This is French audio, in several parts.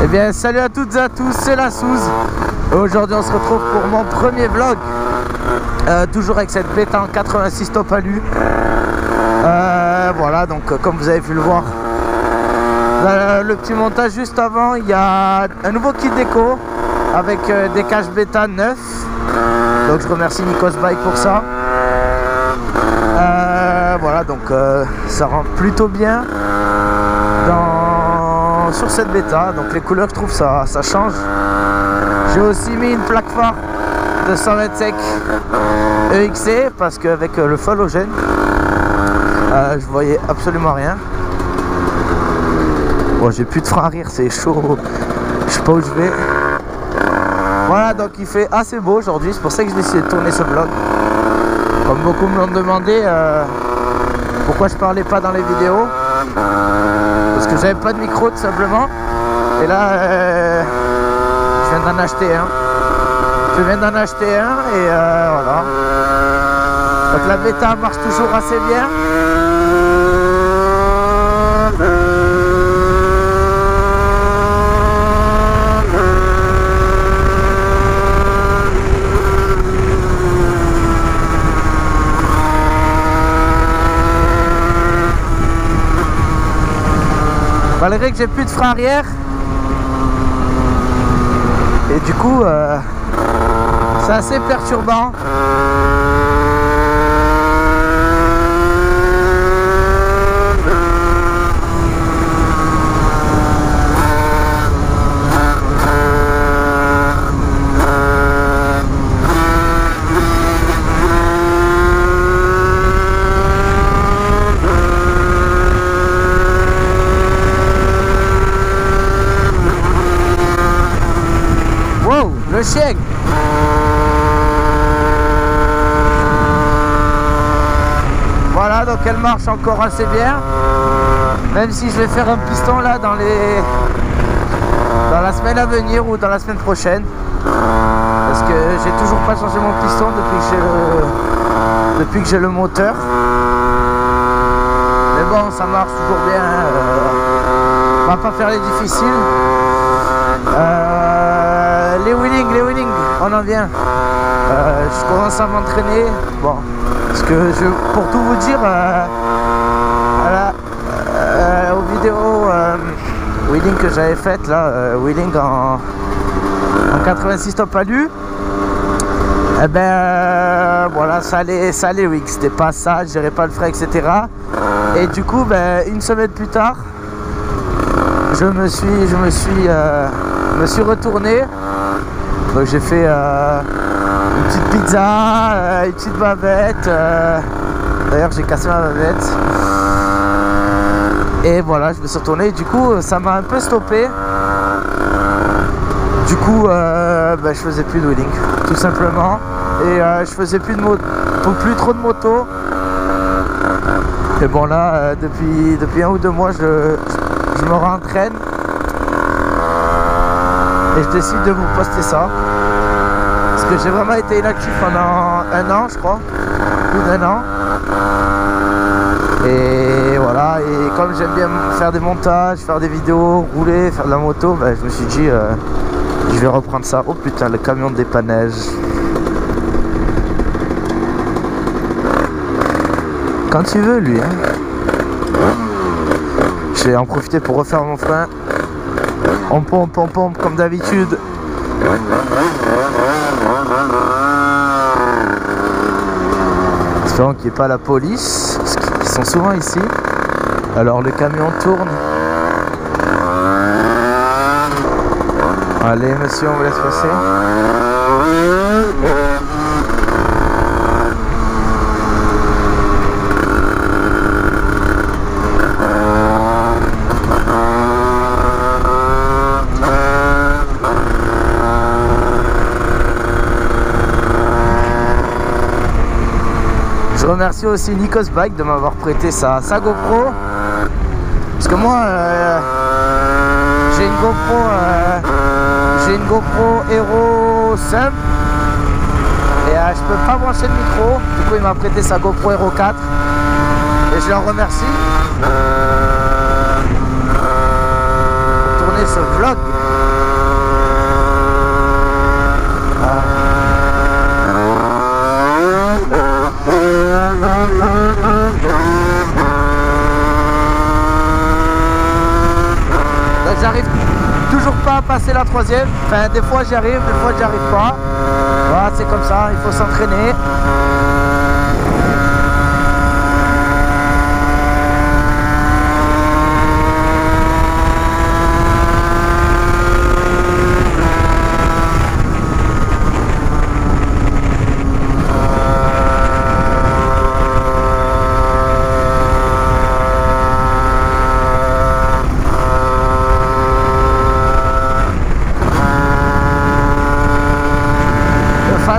Eh bien salut à toutes et à tous, c'est LaSouse. Aujourd'hui on se retrouve pour mon premier vlog, toujours avec cette bêta en 86 top ALU. Voilà, donc comme vous avez pu le voir, le petit montage juste avant, il y a un nouveau kit déco avec des caches bêta neufs. Donc je remercie Bike pour ça. Voilà, donc ça rend plutôt bien sur cette bêta. Donc les couleurs, je trouve ça change. J'ai aussi mis une plaque phare de 125 EXC parce qu'avec le feu halogène, je voyais absolument rien. Bon, j'ai plus de frein arrière, c'est chaud, je sais pas où je vais. Voilà, donc il fait assez beau aujourd'hui, c'est pour ça que j'ai décidé de tourner ce vlog. Comme beaucoup me l'ont demandé, pourquoi je parlais pas dans les vidéos, parce que j'avais pas de micro tout simplement. Et là, je viens d'en acheter un. Et voilà. Donc la bêta marche toujours assez bien. Malgré que j'ai plus de frein arrière, et du coup c'est assez perturbant. Le chien. Voilà, donc elle marche encore assez bien, même si je vais faire un piston là dans la semaine à venir ou dans la semaine prochaine, parce que j'ai toujours pas changé mon piston depuis que j'ai le moteur. Mais bon, ça marche toujours bien, on va pas faire les difficiles. Les wheelings, on en vient. Je commence à m'entraîner. Bon, parce que pour tout vous dire, aux vidéos wheeling que j'avais faites là, wheeling en 86 top ALU, eh ben voilà, ça allait oui, c'était pas ça, je gérais pas le frein, etc. Et du coup, ben, une semaine plus tard, je me suis retourné. Donc j'ai fait une petite pizza, une petite bavette. D'ailleurs j'ai cassé ma bavette. Et voilà, je me suis retourné. Du coup ça m'a un peu stoppé. Du coup je faisais plus de wheeling, tout simplement. Et je faisais plus plus trop de moto. Et bon là depuis 1 ou 2 mois je me rentraîne. Et je décide de vous poster ça, parce que j'ai vraiment été inactif pendant 1 an, je crois, plus d'1 an. Et voilà, et comme j'aime bien faire des montages, faire des vidéos, rouler, faire de la moto, ben, je me suis dit je vais reprendre ça. Oh putain, le camion de dépannage. Quand tu veux lui, hein. Je vais en profiter pour refaire mon frein. On pompe comme d'habitude. Espérons qu'il n'y ait pas la police, parce qu'ils sont souvent ici. Alors le camion tourne. Allez monsieur, on vous laisse passer. Je remercie aussi Bike de m'avoir prêté sa GoPro, parce que moi j'ai une GoPro Hero simple et je peux pas brancher le micro. Du coup il m'a prêté sa GoPro Hero 4 et je le remercie. Tourner ce vlog j'arrive toujours pas à passer la troisième. Enfin, des fois j'y arrive, des fois j'y arrive pas. Voilà, c'est comme ça, il faut s'entraîner.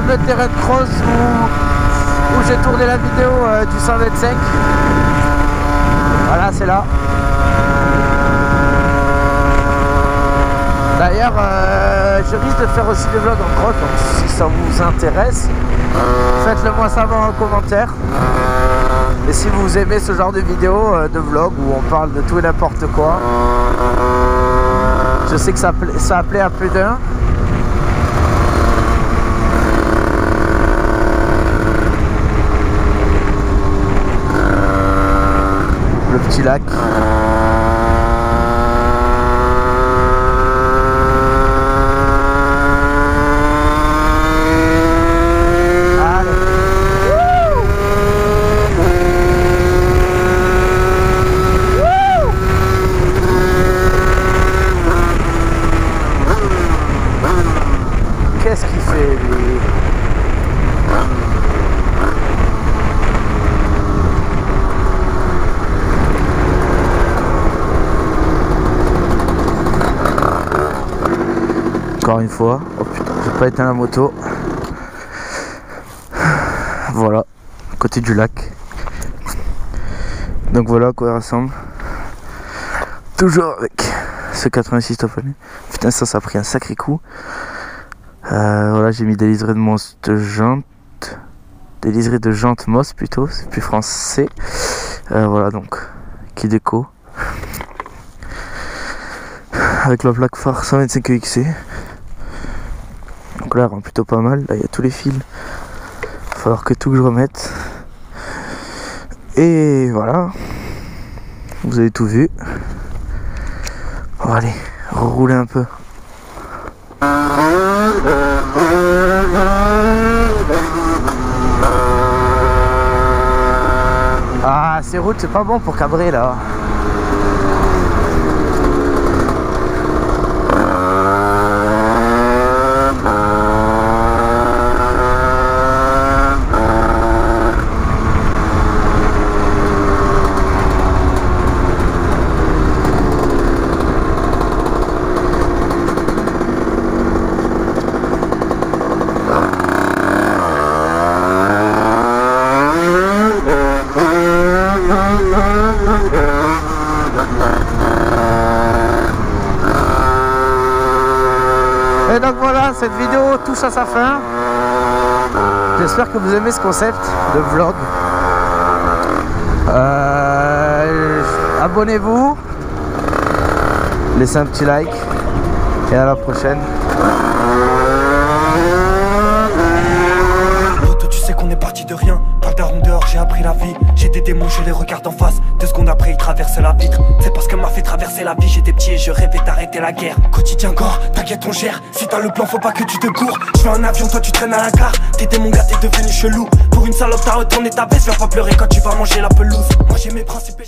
Le terrain de cross où j'ai tourné la vidéo du 125. Voilà, c'est là. D'ailleurs, je risque de faire aussi des vlogs en cross, donc si ça vous intéresse, faites-le moi savoir en commentaire. Et si vous aimez ce genre de vidéo, de vlog où on parle de tout et n'importe quoi, je sais que ça plaît à plus d'un. Petit lac. Allez. Qu'est-ce qu'il fait lui? Encore une fois, oh putain, j'ai pas éteint la moto. Voilà, côté du lac. Donc voilà à quoi il ressemble. Toujours avec ce 86 top. Putain, ça a pris un sacré coup. Voilà, j'ai mis des liserés de jantes. Des liserés de jantes Moss plutôt, c'est plus français. Voilà donc, qui déco. Avec la plaque phare 125 EXC. Donc là, elle rend plutôt pas mal. Là, il y a tous les fils. Il va falloir que tout que je remette. Et voilà. Vous avez tout vu. Bon, allez, rouler un peu. Ah, ces routes, c'est pas bon pour cabrer là. Et donc voilà, cette vidéo touche à sa fin. J'espère que vous aimez ce concept de vlog. Abonnez-vous, laissez un petit like et à la prochaine. Tu sais qu'on est parti de rien, par la rondeur j'ai appris la vie. J'ai des démons, je les regarde en face. 2 secondes après ils traversent la vitre. C'est parce que m'a fait traverser la vie. J'étais petit et je rêvais d'arrêter la guerre. Quotidien gore, t'inquiète on gère. Si t'as le plan faut pas que tu te cours. Je fais un avion, toi tu traînes à la gare. T'étais mon gars, t'es devenu chelou. Pour une salope t'as retourné ta veste. Viens pas pleurer quand tu vas manger la pelouse. Moi j'ai mes principes et